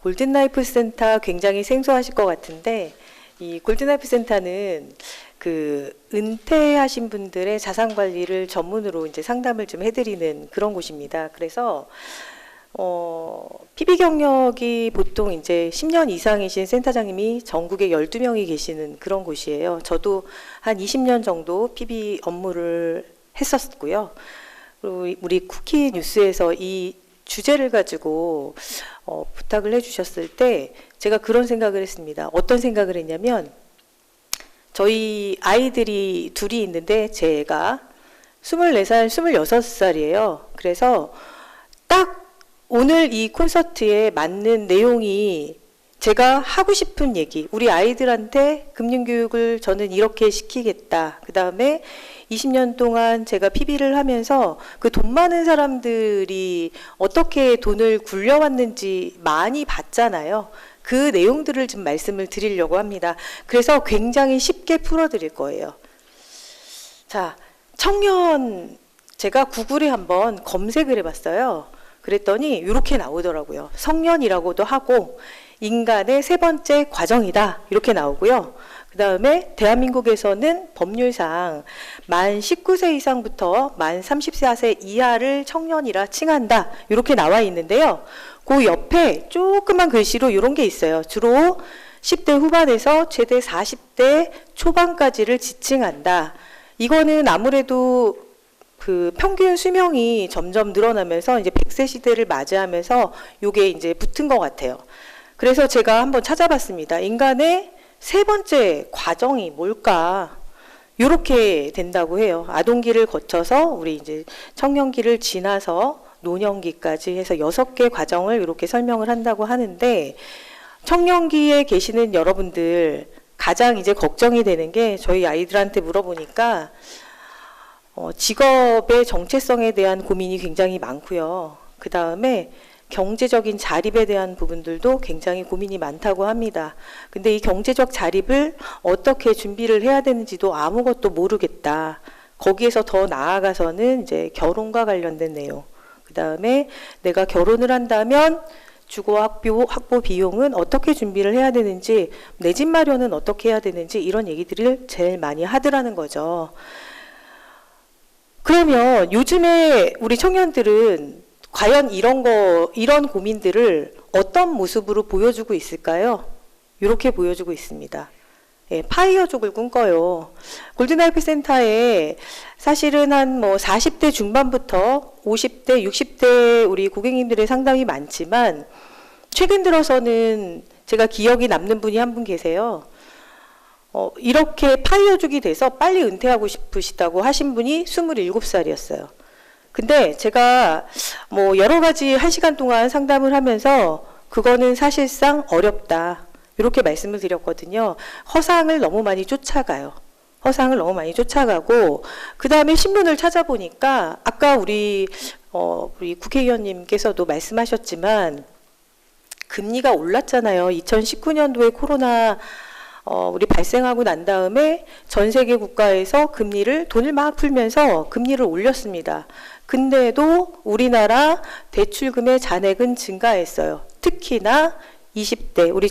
골든라이프 센터 굉장히 생소하실 것 같은데, 이 골든라이프 센터는 그 은퇴하신 분들의 자산 관리를 전문으로 이제 상담을 좀 해드리는 그런 곳입니다. 그래서 PB 경력이 보통 이제 10년 이상이신 센터장님이 전국에 12명이 계시는 그런 곳이에요. 저도 한 20년 정도 PB 업무를 했었고요. 그리고 우리 쿠키 뉴스에서 이 주제를 가지고 부탁을 해주셨을 때 제가 그런 생각을 했습니다. 어떤 생각을 했냐면, 저희 아이들이 둘이 있는데 제가 24살, 26살이에요. 그래서 딱 오늘 이 콘서트에 맞는 내용이 제가 하고 싶은 얘기, 우리 아이들한테 금융교육을 저는 이렇게 시키겠다. 그 다음에 20년 동안 제가 PB를 하면서 그 돈 많은 사람들이 어떻게 돈을 굴려왔는지 많이 봤잖아요. 그 내용들을 좀 말씀을 드리려고 합니다. 그래서 굉장히 쉽게 풀어드릴 거예요. 자, 청년, 제가 구글에 한번 검색을 해봤어요. 그랬더니 이렇게 나오더라고요. 성년이라고도 하고 인간의 세 번째 과정이다, 이렇게 나오고요. 그 다음에 대한민국에서는 법률상 만 19세 이상부터 만 34세 이하를 청년이라 칭한다, 이렇게 나와 있는데요. 그 옆에 조그만 글씨로 이런 게 있어요. 주로 10대 후반에서 최대 40대 초반까지를 지칭한다. 이거는 아무래도 그 평균 수명이 점점 늘어나면서 이제 100세 시대를 맞이하면서 이게 이제 붙은 것 같아요. 그래서 제가 한번 찾아봤습니다. 인간의 세 번째 과정이 뭘까? 이렇게 된다고 해요. 아동기를 거쳐서 우리 이제 청년기를 지나서 노년기까지 해서 6개 과정을 이렇게 설명을 한다고 하는데, 청년기에 계시는 여러분들 가장 이제 걱정이 되는 게, 저희 아이들한테 물어보니까 직업의 정체성에 대한 고민이 굉장히 많고요. 그 다음에 경제적인 자립에 대한 부분들도 굉장히 고민이 많다고 합니다. 근데 이 경제적 자립을 어떻게 준비를 해야 되는지도 아무것도 모르겠다. 거기에서 더 나아가서는 이제 결혼과 관련된 내용, 그 다음에 내가 결혼을 한다면 주거 학보 비용은 어떻게 준비를 해야 되는지, 내 집 마련은 어떻게 해야 되는지, 이런 얘기들을 제일 많이 하더라는 거죠. 그러면 요즘에 우리 청년들은 과연 이런 고민들을 어떤 모습으로 보여주고 있을까요? 이렇게 보여주고 있습니다. 예, 파이어족을 꿈꿔요. 골든라이프 센터에 사실은 한 40대 중반부터 50대, 60대 우리 고객님들의 상담이 많지만, 최근 들어서는 제가 기억이 남는 분이 한 분 계세요. 이렇게 파이어족이 돼서 빨리 은퇴하고 싶으시다고 하신 분이 27살이었어요. 근데 제가 여러 가지 1시간 동안 상담을 하면서 그거는 사실상 어렵다, 이렇게 말씀을 드렸거든요. 허상을 너무 많이 쫓아가요. 허상을 너무 많이 쫓아가고, 그 다음에 신문을 찾아보니까 아까 우리 국회의원님께서도 말씀하셨지만 금리가 올랐잖아요. 2019년도에 코로나 우리 발생하고 난 다음에 전 세계 국가에서 돈을 막 풀면서 금리를 올렸습니다. 근데도 우리나라 대출금의 잔액은 증가했어요. 특히나 20대 우리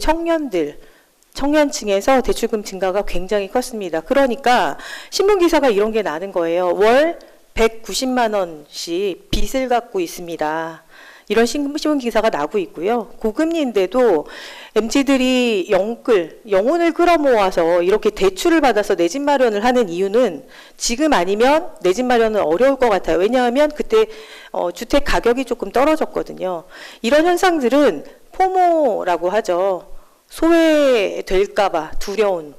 청년층에서 대출금 증가가 굉장히 컸습니다. 그러니까 신문기사가 이런 게 나는 거예요. 월 190만 원씩 빚을 갖고 있습니다. 이런 신문기사가 나고 있고요. 고금리인데도 MZ들이 영혼을 끌어모아서 이렇게 대출을 받아서 내 집 마련을 하는 이유는, 지금 아니면 내 집 마련은 어려울 것 같아요. 왜냐하면 그때 주택 가격이 조금 떨어졌거든요. 이런 현상들은 포모라고 하죠. 소외될까봐 두려운,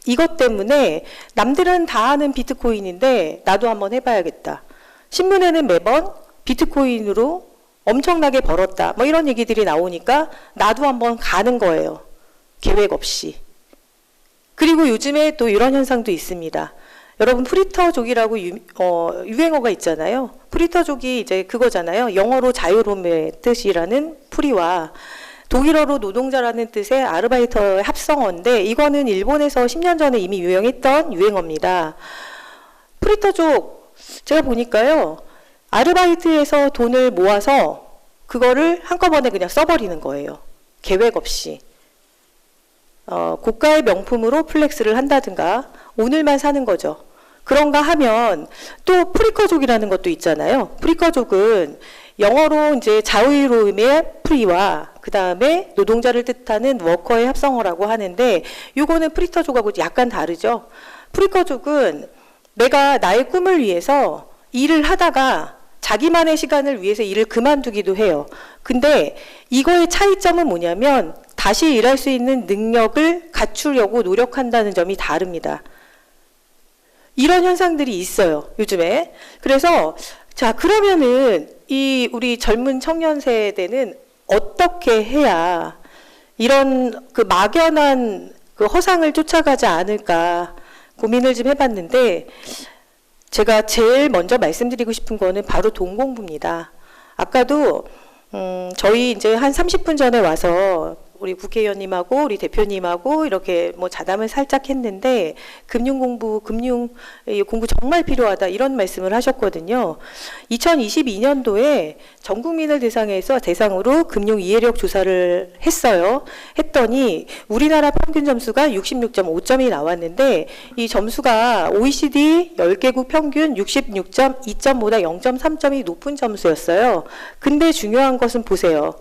이것 때문에 남들은 다 하는 비트코인인데 나도 한번 해봐야겠다. 신문에는 매번 비트코인으로 엄청나게 벌었다, 이런 얘기들이 나오니까 나도 한번 가는 거예요. 계획 없이. 그리고 요즘에 또 이런 현상도 있습니다. 여러분, 프리터족이라고 유행어가 있잖아요. 프리터족이 이제 그거잖아요. 영어로 자유로움의 뜻이라는 프리와 독일어로 노동자라는 뜻의 아르바이터의 합성어인데, 이거는 일본에서 10년 전에 이미 유행했던 유행어입니다. 프리터족, 제가 보니까요, 아르바이트에서 돈을 모아서 그거를 한꺼번에 그냥 써버리는 거예요. 계획 없이 고가의 명품으로 플렉스를 한다든가 오늘만 사는 거죠. 그런가 하면 또 프리커족이라는 것도 있잖아요. 프리커족은 영어로 이제 자유로움의 프리와 그 다음에 노동자를 뜻하는 워커의 합성어라고 하는데 요거는 프리커족하고 약간 다르죠. 프리커족은 내가 나의 꿈을 위해서 일을 하다가 자기만의 시간을 위해서 일을 그만두기도 해요. 근데 이거의 차이점은 뭐냐면 다시 일할 수 있는 능력을 갖추려고 노력한다는 점이 다릅니다. 이런 현상들이 있어요, 요즘에. 그래서 자, 그러면은 이 우리 젊은 청년 세대는 어떻게 해야 이런 그 막연한 그 허상을 쫓아가지 않을까 고민을 좀 해봤는데, 제가 제일 먼저 말씀드리고 싶은 거는 바로 돈 공부입니다. 아까도 저희 이제 한 30분 전에 와서 우리 국회의원님하고 우리 대표님하고 이렇게 뭐 자담을 살짝 했는데 금융 공부 정말 필요하다 이런 말씀을 하셨거든요. 2022년도에 전 국민을 대상으로 금융 이해력 조사를 했어요. 했더니 우리나라 평균 점수가 66.5점이 나왔는데 이 점수가 OECD 10개국 평균 66.2점보다 0.3점이 높은 점수였어요. 근데 중요한 것은 보세요.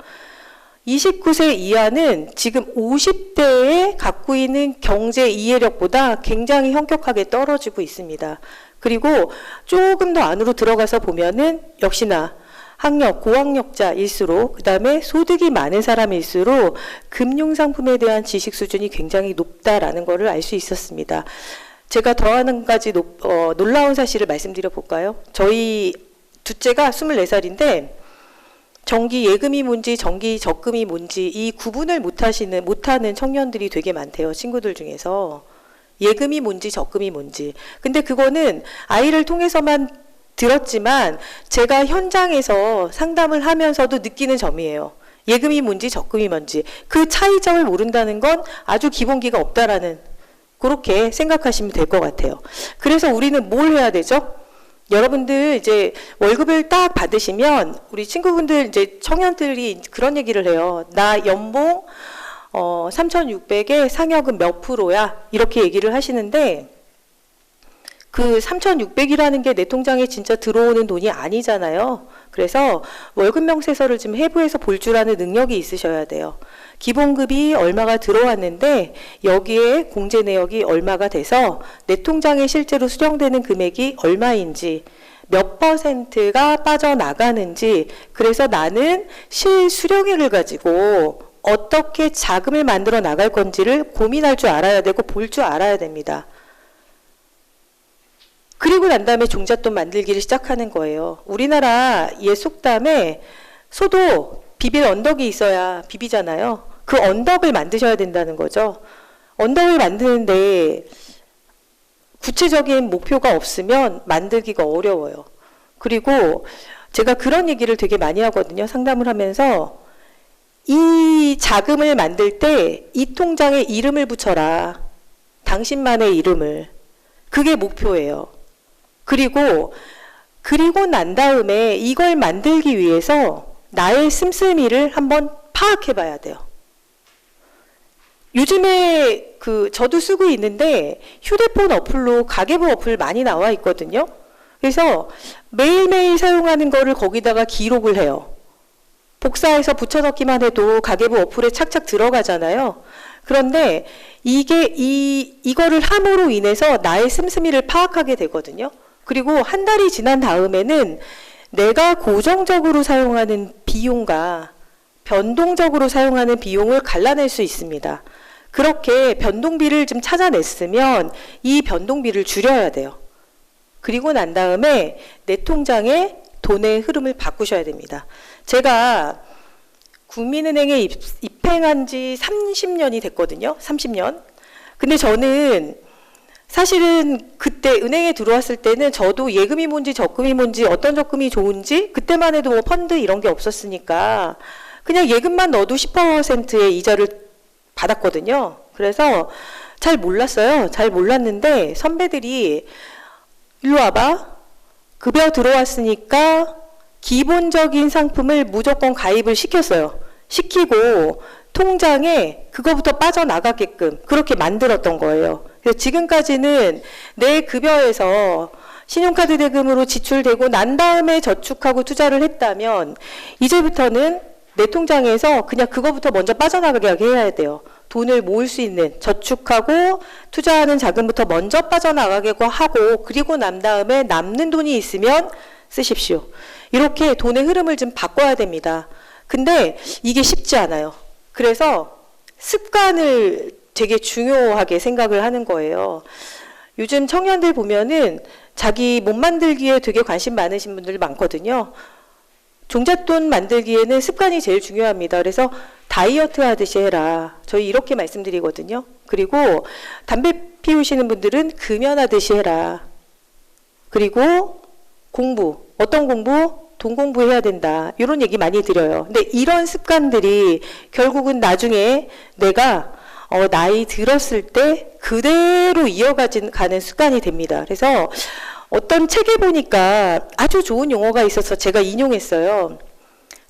29세 이하는 지금 50대에 갖고 있는 경제 이해력보다 굉장히 현격하게 떨어지고 있습니다. 그리고 조금 더 안으로 들어가서 보면은 역시나 학력, 고학력자일수록 그 다음에 소득이 많은 사람일수록 금융상품에 대한 지식 수준이 굉장히 높다라는 것을 알 수 있었습니다. 제가 더 한 가지 놀라운 사실을 말씀드려 볼까요? 저희 둘째가 24살인데 정기 예금이 뭔지 정기 적금이 뭔지 이 구분을 못하는 청년들이 되게 많대요. 친구들 중에서. 예금이 뭔지 적금이 뭔지. 근데 그거는 아이를 통해서만 들었지만 제가 현장에서 상담을 하면서도 느끼는 점이에요. 예금이 뭔지 적금이 뭔지. 그 차이점을 모른다는 건 아주 기본기가 없다라는, 그렇게 생각하시면 될 것 같아요. 그래서 우리는 뭘 해야 되죠? 여러분들 이제 월급을 딱 받으시면 우리 친구분들 이제 청년들이 그런 얘기를 해요. 나 연봉 3,600에 상여금 몇 프로야? 이렇게 얘기를 하시는데 그 3,600이라는 게 내 통장에 진짜 들어오는 돈이 아니잖아요. 그래서 월급 명세서를 좀 해부해서 볼 줄 아는 능력이 있으셔야 돼요. 기본급이 얼마가 들어왔는데 여기에 공제 내역이 얼마가 돼서 내 통장에 실제로 수령되는 금액이 얼마인지, 몇 %가 빠져나가는지, 그래서 나는 실수령액을 가지고 어떻게 자금을 만들어 나갈 건지를 고민할 줄 알아야 되고 볼 줄 알아야 됩니다. 그리고 난 다음에 종잣돈 만들기를 시작하는 거예요. 우리나라 옛 속담에 소도 비빌 언덕이 있어야 비비잖아요. 그 언덕을 만드셔야 된다는 거죠. 언덕을 만드는데 구체적인 목표가 없으면 만들기가 어려워요. 그리고 제가 그런 얘기를 되게 많이 하거든요. 상담을 하면서 이 자금을 만들 때 이 통장에 이름을 붙여라. 당신만의 이름을. 그게 목표예요. 그리고 난 다음에 이걸 만들기 위해서 나의 씀씀이를 한번 파악해 봐야 돼요. 요즘에 저도 쓰고 있는데 휴대폰 어플로 가계부 어플 많이 나와 있거든요. 그래서 매일매일 사용하는 거를 거기다가 기록을 해요. 복사해서 붙여넣기만 해도 가계부 어플에 착착 들어가잖아요. 그런데 이거를 함으로 인해서 나의 씀씀이를 파악하게 되거든요. 그리고 한 달이 지난 다음에는 내가 고정적으로 사용하는 비용과 변동적으로 사용하는 비용을 갈라낼 수 있습니다. 그렇게 변동비를 좀 찾아냈으면 이 변동비를 줄여야 돼요. 그리고 난 다음에 내 통장에 돈의 흐름을 바꾸셔야 됩니다. 제가 국민은행에 입행한 지 30년이 됐거든요. 30년. 근데 저는 사실은 그때 은행에 들어왔을 때는 저도 예금이 뭔지 적금이 뭔지 어떤 적금이 좋은지 그때만 해도 뭐 펀드 이런 게 없었으니까 그냥 예금만 넣어도 10%의 이자를 받았거든요. 그래서 잘 몰랐어요. 잘 몰랐는데 선배들이 일로 와봐. 급여 들어왔으니까 기본적인 상품을 무조건 가입을 시켰어요. 시키고 통장에 그거부터 빠져나가게끔 그렇게 만들었던 거예요. 그래서 지금까지는 내 급여에서 신용카드 대금으로 지출되고 난 다음에 저축하고 투자를 했다면 이제부터는 내 통장에서 그냥 그거부터 먼저 빠져나가게 해야 돼요. 돈을 모을 수 있는 저축하고 투자하는 자금부터 먼저 빠져나가게 하고 그리고 난 다음에 남는 돈이 있으면 쓰십시오. 이렇게 돈의 흐름을 좀 바꿔야 됩니다. 근데 이게 쉽지 않아요. 그래서 습관을 되게 중요하게 생각을 하는 거예요. 요즘 청년들 보면은 자기 몸 만들기에 되게 관심 많으신 분들 많거든요. 종잣돈 만들기에는 습관이 제일 중요합니다. 그래서 다이어트 하듯이 해라. 저희 이렇게 말씀드리거든요. 그리고 담배 피우시는 분들은 금연하듯이 해라. 그리고 공부. 어떤 공부? 돈 공부해야 된다. 이런 얘기 많이 드려요. 근데 이런 습관들이 결국은 나중에 내가 나이 들었을 때 그대로 이어가는 습관이 됩니다. 그래서 어떤 책에 보니까 아주 좋은 용어가 있어서 제가 인용했어요.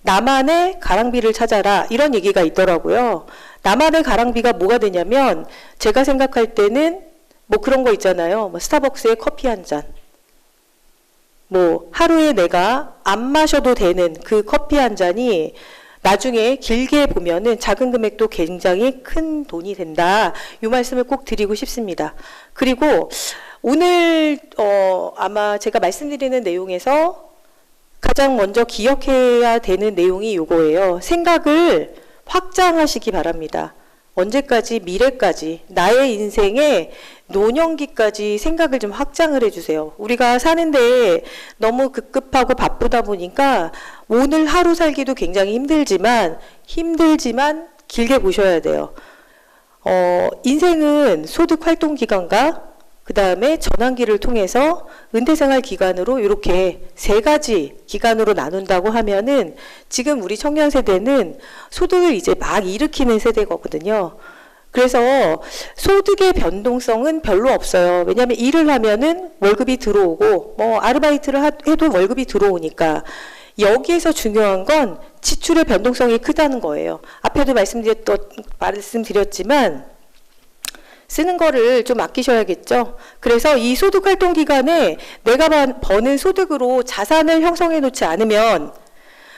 나만의 가랑비를 찾아라. 이런 얘기가 있더라고요. 나만의 가랑비가 뭐가 되냐면 제가 생각할 때는 뭐 그런 거 있잖아요. 뭐 스타벅스의 커피 한 잔. 뭐 하루에 내가 안 마셔도 되는 그 커피 한 잔이 나중에 길게 보면은 작은 금액도 굉장히 큰 돈이 된다. 이 말씀을 꼭 드리고 싶습니다. 그리고 오늘 아마 제가 말씀드리는 내용에서 가장 먼저 기억해야 되는 내용이 이거예요. 생각을 확장하시기 바랍니다. 언제까지? 미래까지. 나의 인생의 노년기까지 생각을 좀 확장을 해주세요. 우리가 사는데 너무 급급하고 바쁘다 보니까 오늘 하루 살기도 굉장히 힘들지만 길게 보셔야 돼요. 인생은 소득 활동 기간과 그 다음에 전환기를 통해서 은퇴생활 기간으로 이렇게 세 가지 기간으로 나눈다고 하면은 지금 우리 청년 세대는 소득을 이제 막 일으키는 세대거든요. 그래서 소득의 변동성은 별로 없어요. 왜냐하면 일을 하면은 월급이 들어오고 뭐 아르바이트를 해도 월급이 들어오니까 여기에서 중요한 건 지출의 변동성이 크다는 거예요. 앞에도 말씀드렸지만 쓰는 거를 좀 아끼셔야겠죠. 그래서 이 소득 활동 기간에 내가 버는 소득으로 자산을 형성해 놓지 않으면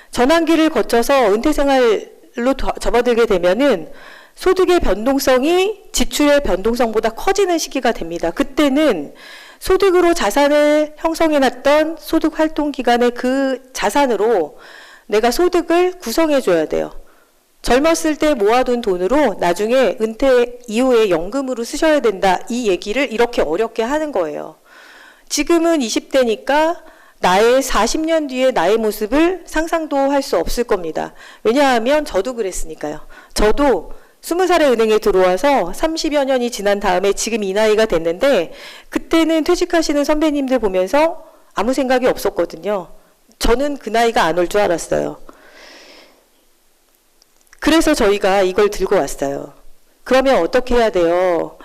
전환기를 거쳐서 은퇴 생활로 접어들게 되면은 소득의 변동성이 지출의 변동성보다 커지는 시기가 됩니다. 그때는 소득으로 자산을 형성해 놨던 소득 활동 기간의 그 자산으로 내가 소득을 구성해 줘야 돼요. 젊었을 때 모아둔 돈으로 나중에 은퇴 이후에 연금으로 쓰셔야 된다. 이 얘기를 이렇게 어렵게 하는 거예요. 지금은 20대니까 나의 40년 뒤에 나의 모습을 상상도 할 수 없을 겁니다. 왜냐하면 저도 그랬으니까요. 저도 20살에 은행에 들어와서 30여 년이 지난 다음에 지금 이 나이가 됐는데 그때는 퇴직하시는 선배님들 보면서 아무 생각이 없었거든요. 저는 그 나이가 안 올 줄 알았어요. 그래서 저희가 이걸 들고 왔어요. 그러면 어떻게 해야 돼요?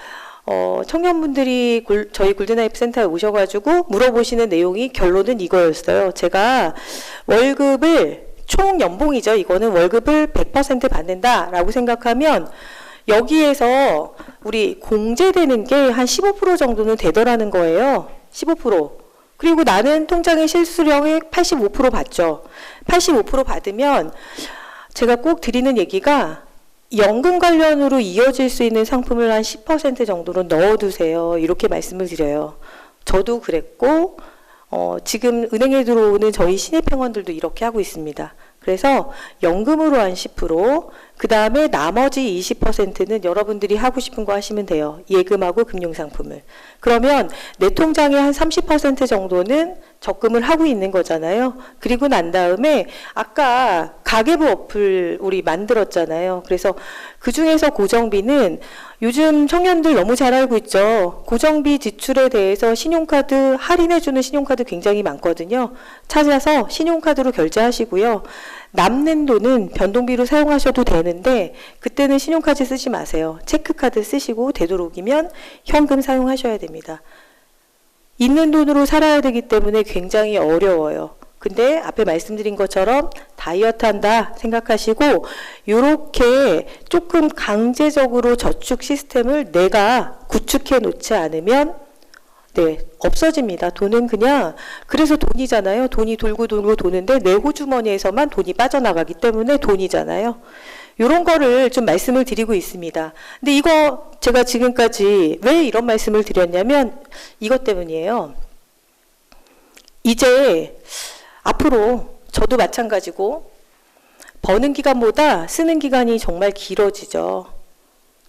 청년분들이 저희 골든라이프 센터에 오셔가지고 물어보시는 내용이 결론은 이거였어요. 제가 월급을 총 연봉이죠. 이거는 월급을 100% 받는다라고 생각하면 여기에서 우리 공제되는 게 한 15% 정도는 되더라는 거예요. 15%. 그리고 나는 통장의 실수령의 85% 받죠. 85% 받으면 제가 꼭 드리는 얘기가 연금 관련으로 이어질 수 있는 상품을 한 10% 정도로 넣어두세요. 이렇게 말씀을 드려요. 저도 그랬고 지금 은행에 들어오는 저희 신입회원들도 이렇게 하고 있습니다. 그래서 연금으로 한 10%, 그 다음에 나머지 20%는 여러분들이 하고 싶은 거 하시면 돼요. 예금하고 금융상품을. 그러면 내 통장의 한 30% 정도는 적금을 하고 있는 거잖아요. 그리고 난 다음에 아까 가계부 어플 우리 만들었잖아요. 그래서 그 중에서 고정비는 요즘 청년들 너무 잘 알고 있죠. 고정비 지출에 대해서 신용카드 할인해주는 신용카드 굉장히 많거든요. 찾아서 신용카드로 결제하시고요. 남는 돈은 변동비로 사용하셔도 되는데 그때는 신용카드 쓰지 마세요. 체크카드 쓰시고 되도록이면 현금 사용하셔야 됩니다. 있는 돈으로 살아야 되기 때문에 굉장히 어려워요. 근데 앞에 말씀드린 것처럼 다이어트 한다 생각하시고 요렇게 조금 강제적으로 저축 시스템을 내가 구축해 놓지 않으면 네, 없어집니다. 돈은 그냥, 그래서 돈이잖아요. 돈이 돌고 돌고 도는데 내 호주머니에서만 돈이 빠져나가기 때문에 돈이잖아요. 이런 거를 좀 말씀을 드리고 있습니다. 근데 이거 제가 지금까지 왜 이런 말씀을 드렸냐면 이것 때문이에요. 이제 앞으로 저도 마찬가지고 버는 기간보다 쓰는 기간이 정말 길어지죠.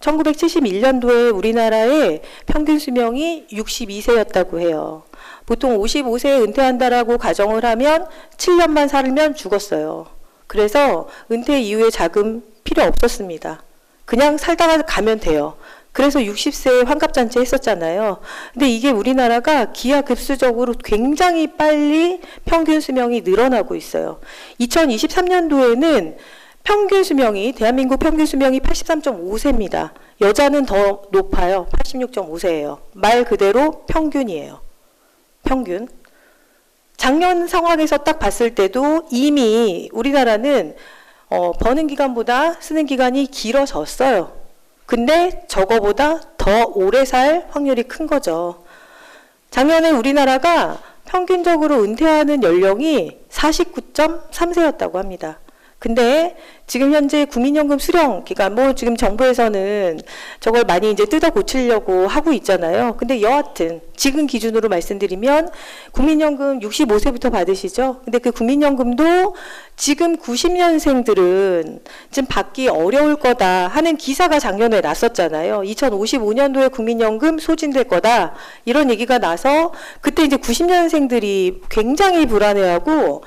1971년도에 우리나라의 평균 수명이 62세였다고 해요. 보통 55세에 은퇴한다라고 가정을 하면 7년만 살면 죽었어요. 그래서 은퇴 이후에 자금 필요 없었습니다. 그냥 살다가 가면 돼요. 그래서 60세에 환갑잔치 했었잖아요. 근데 이게 우리나라가 기하급수적으로 굉장히 빨리 평균 수명이 늘어나고 있어요. 2023년도에는 평균 수명이, 대한민국 평균 수명이 83.5세입니다. 여자는 더 높아요. 86.5세예요. 말 그대로 평균이에요. 평균. 작년 상황에서 딱 봤을 때도 이미 우리나라는 버는 기간보다 쓰는 기간이 길어졌어요. 근데 저거보다 더 오래 살 확률이 큰 거죠. 작년에 우리나라가 평균적으로 은퇴하는 연령이 49.3세였다고 합니다. 근데 지금 현재 국민연금 수령 기간, 뭐 지금 정부에서는 저걸 많이 이제 뜯어 고치려고 하고 있잖아요. 근데 여하튼 지금 기준으로 말씀드리면 국민연금 65세부터 받으시죠. 근데 그 국민연금도 지금 90년생들은 좀 받기 어려울 거다 하는 기사가 작년에 났었잖아요. 2055년도에 국민연금 소진될 거다 이런 얘기가 나서 그때 이제 90년생들이 굉장히 불안해하고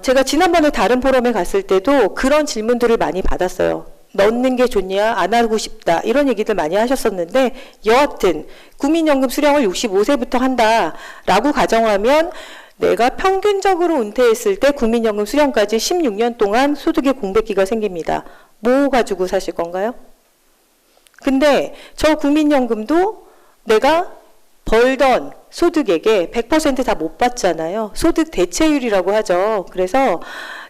제가 지난번에 다른 포럼에 갔을 때도 그런 질문들을 많이 받았어요. 넣는 게 좋냐, 안 하고 싶다, 이런 얘기들 많이 하셨었는데, 여하튼, 국민연금 수령을 65세부터 한다라고 가정하면, 내가 평균적으로 은퇴했을 때 국민연금 수령까지 16년 동안 소득의 공백기가 생깁니다. 뭐 가지고 사실 건가요? 근데 저 국민연금도 내가 벌던 소득액에 100% 다 못 받잖아요. 소득 대체율이라고 하죠. 그래서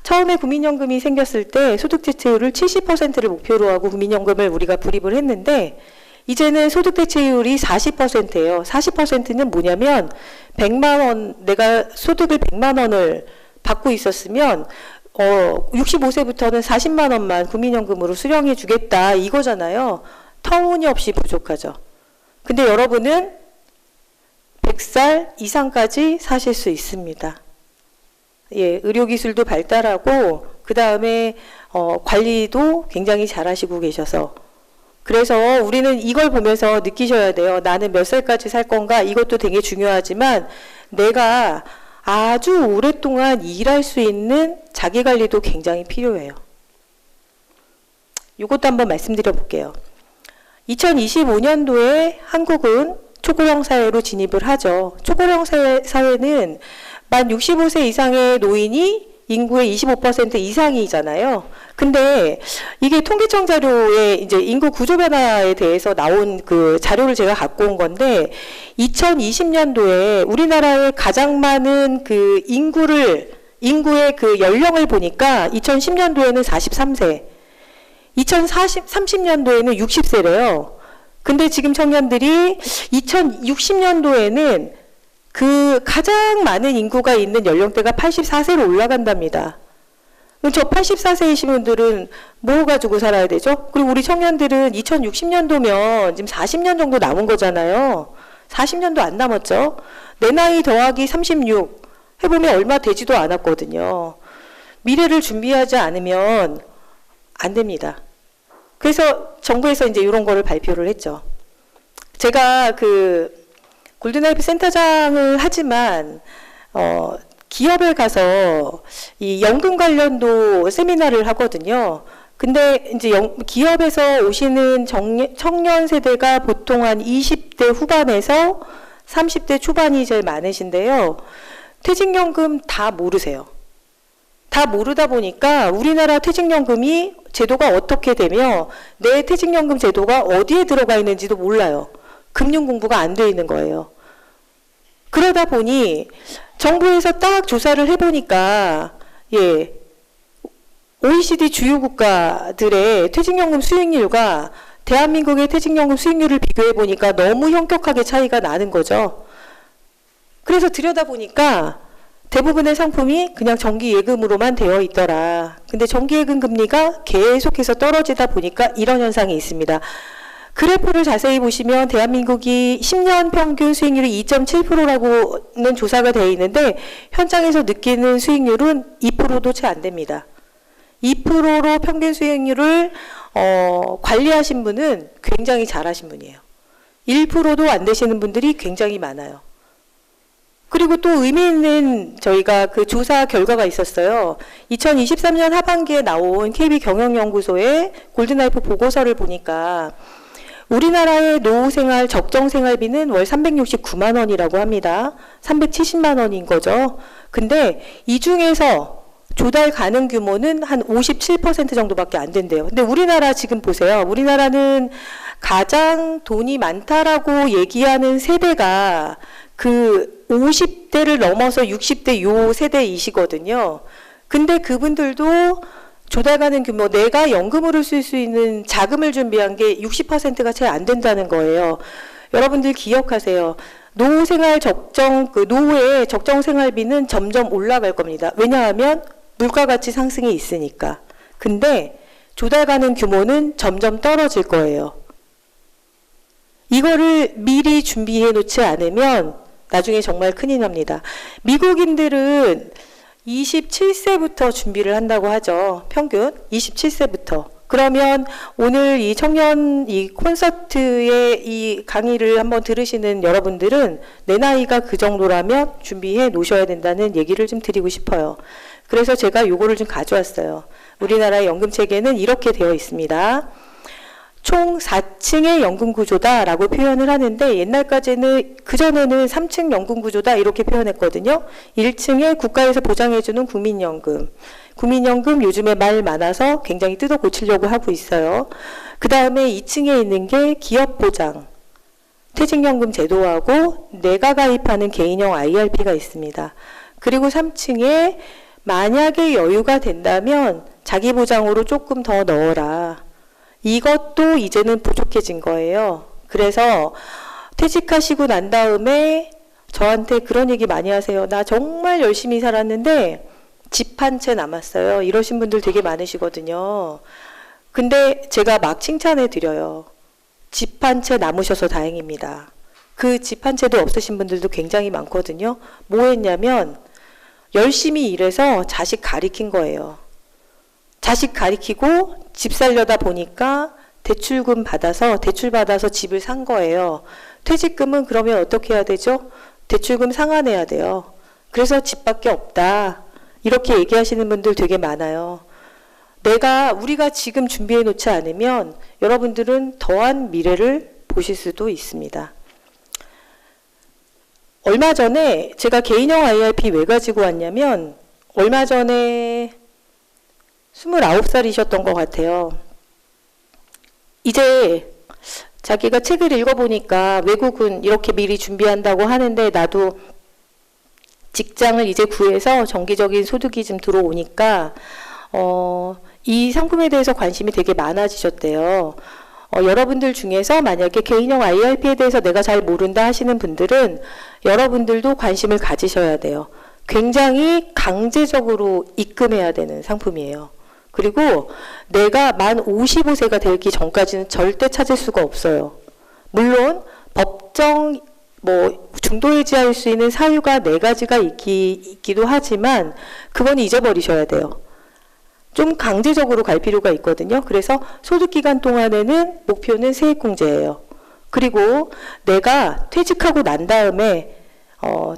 처음에 국민연금이 생겼을 때 소득 대체율을 70%를 목표로 하고 국민연금을 우리가 불입을 했는데 이제는 소득 대체율이 40%예요. 40%는 뭐냐면 100만 원, 내가 소득을 100만 원을 받고 있었으면 65세부터는 40만 원만 국민연금으로 수령해 주겠다 이거잖아요. 터무니없이 부족하죠. 근데 여러분은 100살 이상까지 사실 수 있습니다. 예, 의료기술도 발달하고 그 다음에 관리도 굉장히 잘 하시고 계셔서 그래서 우리는 이걸 보면서 느끼셔야 돼요. 나는 몇 살까지 살 건가? 이것도 되게 중요하지만 내가 아주 오랫동안 일할 수 있는 자기관리도 굉장히 필요해요. 이것도 한번 말씀드려 볼게요. 2025년도에 한국은 초고령 사회로 진입을 하죠. 초고령 사회는 만 65세 이상의 노인이 인구의 25% 이상이잖아요. 근데 이게 통계청 자료에 이제 인구 구조 변화에 대해서 나온 그 자료를 제가 갖고 온 건데 2020년도에 우리나라의 가장 많은 그 인구의 그 연령을 보니까 2010년도에는 43세, 2030년도에는 60세래요. 근데 지금 청년들이 2060년도에는 그 가장 많은 인구가 있는 연령대가 84세로 올라간답니다. 그럼 저 84세이신 분들은 뭐 가지고 살아야 되죠? 그리고 우리 청년들은 2060년도면 지금 40년 정도 남은 거잖아요. 40년도 안 남았죠? 내 나이 더하기 36 해보면 얼마 되지도 않았거든요. 미래를 준비하지 않으면 안 됩니다. 그래서 정부에서 이제 이런 거를 발표를 했죠. 제가 그 골든라이프 센터장을 하지만 기업에 가서 이 연금 관련도 세미나를 하거든요. 근데 이제 기업에서 오시는 청년 세대가 보통 한 20대 후반에서 30대 초반이 제일 많으신데요. 퇴직연금 다 모르세요. 다 모르다 보니까 우리나라 퇴직연금이 제도가 어떻게 되며 내 퇴직연금 제도가 어디에 들어가 있는지도 몰라요. 금융 공부가 안 돼 있는 거예요. 그러다 보니 정부에서 딱 조사를 해보니까 예, OECD 주요 국가들의 퇴직연금 수익률과 대한민국의 퇴직연금 수익률을 비교해 보니까 너무 현격하게 차이가 나는 거죠. 그래서 들여다보니까 대부분의 상품이 그냥 정기예금으로만 되어 있더라. 근데 정기예금 금리가 계속해서 떨어지다 보니까 이런 현상이 있습니다. 그래프를 자세히 보시면 대한민국이 10년 평균 수익률이 2.7%라고는 조사가 되어 있는데 현장에서 느끼는 수익률은 2%도 채 안 됩니다. 2%로 평균 수익률을 관리하신 분은 굉장히 잘하신 분이에요. 1%도 안 되시는 분들이 굉장히 많아요. 그리고 또 의미 있는 저희가 그 조사 결과가 있었어요. 2023년 하반기에 나온 KB경영연구소의 골든라이프 보고서를 보니까 우리나라의 노후생활 적정생활비는 월 369만 원이라고 합니다. 370만 원인 거죠. 근데 이 중에서 조달 가능 규모는 한 57% 정도밖에 안 된대요. 근데 우리나라 지금 보세요. 우리나라는 가장 돈이 많다라고 얘기하는 세대가 그 50대를 넘어서 60대 요 세대이시거든요. 근데 그분들도 조달 가능 규모, 내가 연금으로 쓸 수 있는 자금을 준비한 게 60%가 채 안 된다는 거예요. 여러분들 기억하세요. 노후생활 노후의 적정 생활비는 점점 올라갈 겁니다. 왜냐하면 물가 가치 상승이 있으니까. 근데 조달 가능 규모는 점점 떨어질 거예요. 이거를 미리 준비해 놓지 않으면 나중에 정말 큰일 납니다. 미국인들은 27세부터 준비를 한다고 하죠. 평균 27세부터. 그러면 오늘 이 청년 이 콘서트의 이 강의를 한번 들으시는 여러분들은 내 나이가 그 정도라면 준비해 놓으셔야 된다는 얘기를 좀 드리고 싶어요. 그래서 제가 요거를 좀 가져왔어요. 우리나라의 연금 체계는 이렇게 되어 있습니다. 총 4층의 연금 구조다라고 표현을 하는데 옛날까지는 그전에는 3층 연금 구조다 이렇게 표현했거든요. 1층에 국가에서 보장해주는 국민연금. 국민연금 요즘에 말 많아서 굉장히 뜯어 고치려고 하고 있어요. 그 다음에 2층에 있는 게 기업보장, 퇴직연금 제도하고 내가 가입하는 개인형 IRP가 있습니다. 그리고 3층에 만약에 여유가 된다면 자기 보장으로 조금 더 넣어라. 이것도 이제는 부족해진 거예요. 그래서 퇴직하시고 난 다음에 저한테 그런 얘기 많이 하세요. 나 정말 열심히 살았는데 집 한 채 남았어요. 이러신 분들 되게 많으시거든요. 근데 제가 막 칭찬해 드려요. 집 한 채 남으셔서 다행입니다. 그 집 한 채도 없으신 분들도 굉장히 많거든요. 뭐 했냐면 열심히 일해서 자식 가리킨 거예요. 자식 가리키고 집 살려다 보니까 대출 받아서 집을 산 거예요. 퇴직금은 그러면 어떻게 해야 되죠? 대출금 상환해야 돼요. 그래서 집밖에 없다. 이렇게 얘기하시는 분들 되게 많아요. 우리가 지금 준비해 놓지 않으면 여러분들은 더한 미래를 보실 수도 있습니다. 얼마 전에 제가 개인형 IRP 왜 가지고 왔냐면 얼마 전에 29살이셨던 것 같아요. 이제 자기가 책을 읽어보니까 외국은 이렇게 미리 준비한다고 하는데 나도 직장을 이제 구해서 정기적인 소득이 좀 들어오니까 이 상품에 대해서 관심이 되게 많아지셨대요. 여러분들 중에서 만약에 개인형 IRP에 대해서 내가 잘 모른다 하시는 분들은 여러분들도 관심을 가지셔야 돼요. 굉장히 강제적으로 입금해야 되는 상품이에요. 그리고 내가 만 55세가 되기 전까지는 절대 찾을 수가 없어요. 물론 법정 중도해지할 수 있는 사유가 4가지가 있기도 하지만 그건 잊어버리셔야 돼요. 좀 강제적으로 갈 필요가 있거든요. 그래서 소득기간 동안에는 목표는 세액공제예요. 그리고 내가 퇴직하고 난 다음에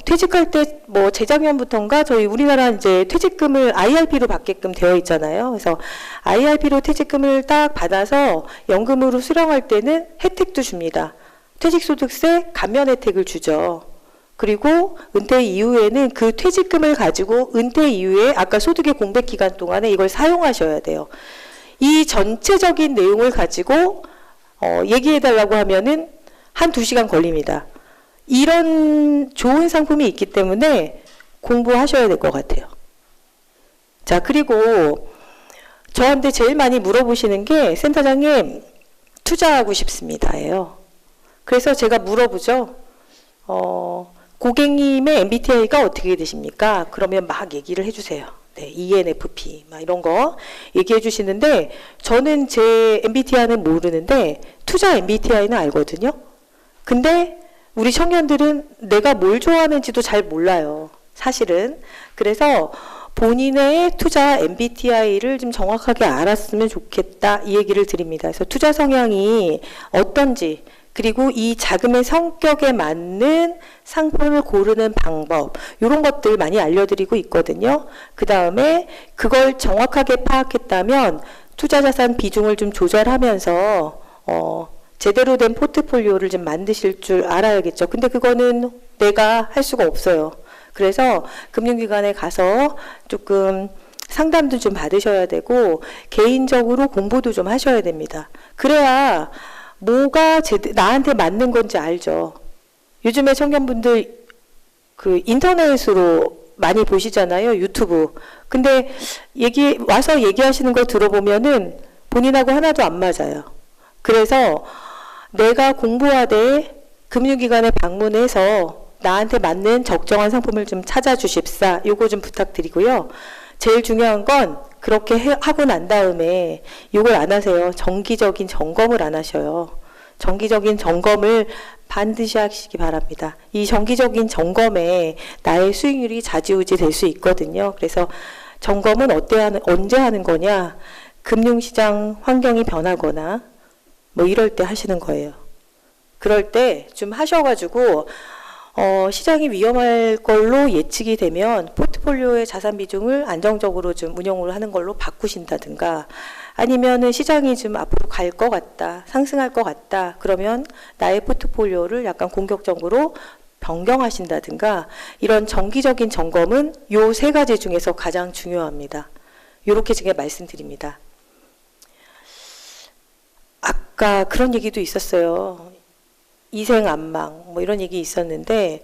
퇴직할 때 재작년부터인가 저희 우리나라 이제 퇴직금을 IRP로 받게끔 되어 있잖아요. 그래서 IRP로 퇴직금을 딱 받아서 연금으로 수령할 때는 혜택도 줍니다. 퇴직소득세 감면 혜택을 주죠. 그리고 은퇴 이후에는 그 퇴직금을 가지고 은퇴 이후에 아까 소득의 공백 기간 동안에 이걸 사용하셔야 돼요. 이 전체적인 내용을 가지고 얘기해 달라고 하면은 한 2시간 걸립니다. 이런 좋은 상품이 있기 때문에 공부하셔야 될 것 같아요. 자, 그리고 저한테 제일 많이 물어보시는 게 센터장님 투자하고 싶습니다예요. 그래서 제가 물어보죠. 고객님의 MBTI가 어떻게 되십니까? 그러면 막 얘기를 해주세요. 네, ENFP 막 이런 거 얘기해 주시는데 저는 제 MBTI는 모르는데 투자 MBTI는 알거든요. 근데 우리 청년들은 내가 뭘 좋아하는지도 잘 몰라요. 사실은. 그래서 본인의 투자 MBTI를 좀 정확하게 알았으면 좋겠다 이 얘기를 드립니다. 그래서 투자 성향이 어떤지 그리고 이 자금의 성격에 맞는 상품을 고르는 방법 이런 것들 많이 알려드리고 있거든요. 그 다음에 그걸 정확하게 파악했다면 투자자산 비중을 좀 조절하면서 제대로 된 포트폴리오를 좀 만드실 줄 알아야겠죠. 근데 그거는 내가 할 수가 없어요. 그래서 금융기관에 가서 조금 상담도 좀 받으셔야 되고 개인적으로 공부도 좀 하셔야 됩니다. 그래야 뭐가 나한테 맞는 건지 알죠. 요즘에 청년분들 그 인터넷으로 많이 보시잖아요. 유튜브. 근데 와서 얘기하시는 거 들어보면은 본인하고 하나도 안 맞아요. 그래서 내가 공부하되 금융기관에 방문해서 나한테 맞는 적정한 상품을 좀 찾아주십사. 요거 좀 부탁드리고요. 제일 중요한 건 그렇게 하고 난 다음에 이걸 안 하세요. 정기적인 점검을 안 하셔요. 정기적인 점검을 반드시 하시기 바랍니다. 이 정기적인 점검에 나의 수익률이 좌지우지 될 수 있거든요. 그래서 점검은 언제 하는 거냐? 금융시장 환경이 변하거나 뭐 이럴 때 하시는 거예요. 그럴 때 좀 하셔가지고 시장이 위험할 걸로 예측이 되면 포트폴리오의 자산 비중을 안정적으로 좀 운용을 하는 걸로 바꾸신다든가 아니면은 시장이 좀 앞으로 갈 것 같다, 상승할 것 같다, 그러면 나의 포트폴리오를 약간 공격적으로 변경하신다든가 이런 정기적인 점검은 요 세 가지 중에서 가장 중요합니다. 요렇게 제가 말씀드립니다. 아까 그런 얘기도 있었어요. 이생안망 뭐 이런 얘기 있었는데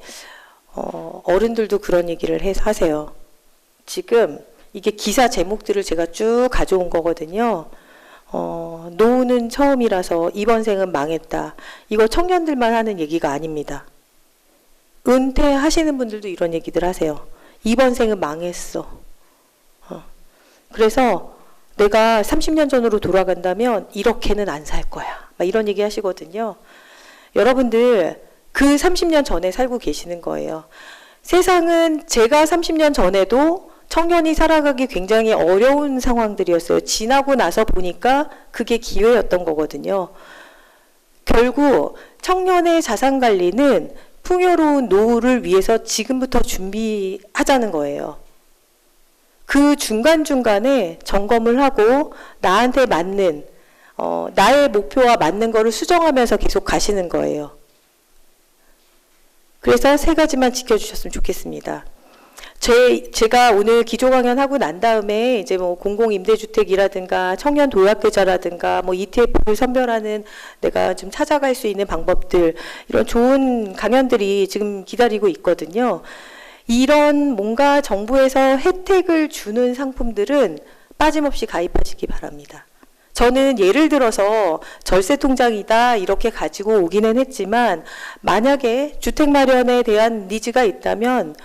어른들도 그런 얘기를 하세요. 지금 이게 기사 제목들을 제가 쭉 가져온 거거든요. 노후는 처음이라서 이번 생은 망했다. 이거 청년들만 하는 얘기가 아닙니다. 은퇴하시는 분들도 이런 얘기들 하세요. 이번 생은 망했어. 그래서 내가 30년 전으로 돌아간다면 이렇게는 안 살 거야. 막 이런 얘기 하시거든요. 여러분들 그 30년 전에 살고 계시는 거예요. 세상은 제가 30년 전에도 청년이 살아가기 굉장히 어려운 상황들이었어요. 지나고 나서 보니까 그게 기회였던 거거든요. 결국 청년의 자산 관리는 풍요로운 노후를 위해서 지금부터 준비하자는 거예요. 그 중간중간에 점검을 하고 나한테 맞는 나의 목표와 맞는 거를 수정하면서 계속 가시는 거예요. 그래서 세 가지만 지켜주셨으면 좋겠습니다. 제가 오늘 기조 강연하고 난 다음에 이제 뭐 공공임대주택이라든가 청년 도약계좌라든가 뭐 ETF를 선별하는 내가 좀 찾아갈 수 있는 방법들 이런 좋은 강연들이 지금 기다리고 있거든요. 이런 뭔가 정부에서 혜택을 주는 상품들은 빠짐없이 가입하시기 바랍니다. 저는 예를 들어서 절세통장이다 이렇게 가지고 오기는 했지만 만약에 주택 마련에 대한 니즈가 있다면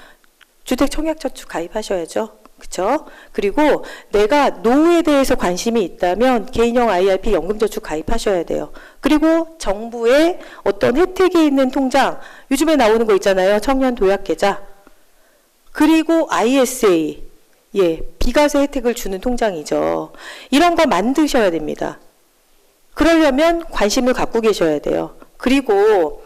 주택청약저축 가입하셔야죠. 그렇죠? 그리고 내가 노후에 대해서 관심이 있다면 개인형 IRP 연금저축 가입하셔야 돼요. 그리고 정부의 어떤 혜택이 있는 통장 요즘에 나오는 거 있잖아요. 청년 도약계좌 그리고 ISA 비과세 혜택을 주는 통장이죠. 이런 거 만드셔야 됩니다. 그러려면 관심을 갖고 계셔야 돼요. 그리고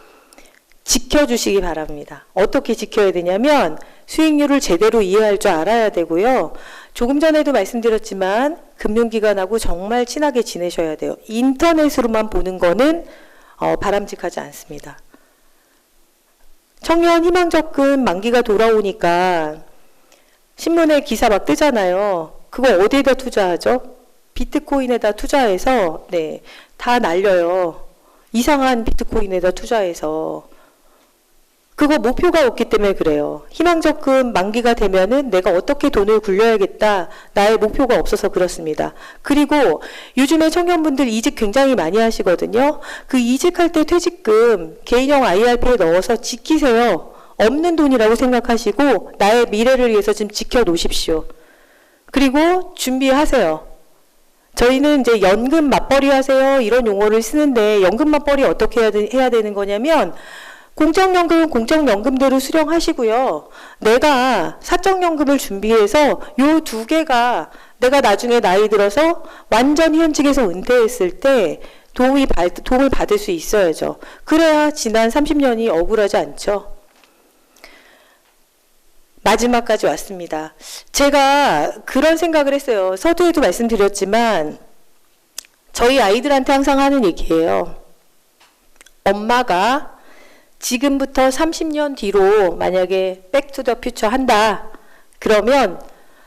지켜주시기 바랍니다. 어떻게 지켜야 되냐면 수익률을 제대로 이해할 줄 알아야 되고요. 조금 전에도 말씀드렸지만 금융기관하고 정말 친하게 지내셔야 돼요. 인터넷으로만 보는 거는 바람직하지 않습니다. 청년 희망적금 만기가 돌아오니까 신문에 기사 막 뜨잖아요. 그거 어디에다 투자하죠? 비트코인에다 투자해서 다 날려요. 이상한 비트코인에다 투자해서 그거 목표가 없기 때문에 그래요. 희망적금 만기가 되면은 내가 어떻게 돈을 굴려야겠다. 나의 목표가 없어서 그렇습니다. 그리고 요즘에 청년분들 이직 굉장히 많이 하시거든요. 그 이직할 때 퇴직금 개인형 IRP에 넣어서 지키세요. 없는 돈이라고 생각하시고 나의 미래를 위해서 좀 지켜놓으십시오. 그리고 준비하세요. 저희는 이제 연금 맞벌이 하세요 이런 용어를 쓰는데 연금 맞벌이 어떻게 해야 되는 거냐면 공적연금은 공적연금대로 수령하시고요. 내가 사적연금을 준비해서 요 두 개가 내가 나중에 나이 들어서 완전 현직에서 은퇴했을 때 도움을 받을 수 있어야죠. 그래야 지난 30년이 억울하지 않죠. 마지막까지 왔습니다. 제가 그런 생각을 했어요. 서두에도 말씀드렸지만 저희 아이들한테 항상 하는 얘기예요. 엄마가 지금부터 30년 뒤로 만약에 백투더퓨처 한다. 그러면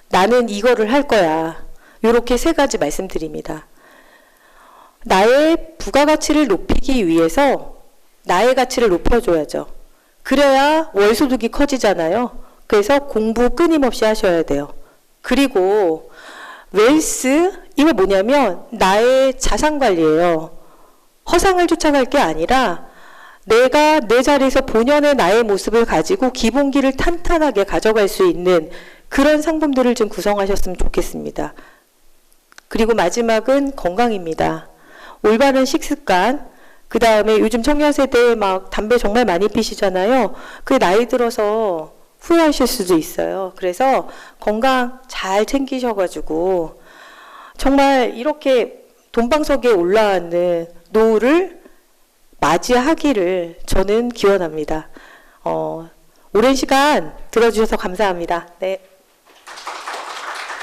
나는 이거를 할 거야. 이렇게 세 가지 말씀드립니다. 나의 부가가치를 높이기 위해서 나의 가치를 높여줘야죠. 그래야 월소득이 커지잖아요. 그래서 공부 끊임없이 하셔야 돼요. 그리고 웰스, 이거 뭐냐면 나의 자산 관리예요. 허상을 쫓아갈 게 아니라 내가 내 자리에서 본연의 나의 모습을 가지고 기본기를 탄탄하게 가져갈 수 있는 그런 상품들을 좀 구성하셨으면 좋겠습니다. 그리고 마지막은 건강입니다. 올바른 식습관, 그 다음에 요즘 청년 세대에 막 담배 정말 많이 피시잖아요. 그 나이 들어서 후회하실 수도 있어요. 그래서 건강 잘 챙기셔가지고 정말 이렇게 돈방석에 올라앉는 노후를 맞이하기를 저는 기원합니다. 오랜 시간 들어주셔서 감사합니다. 네.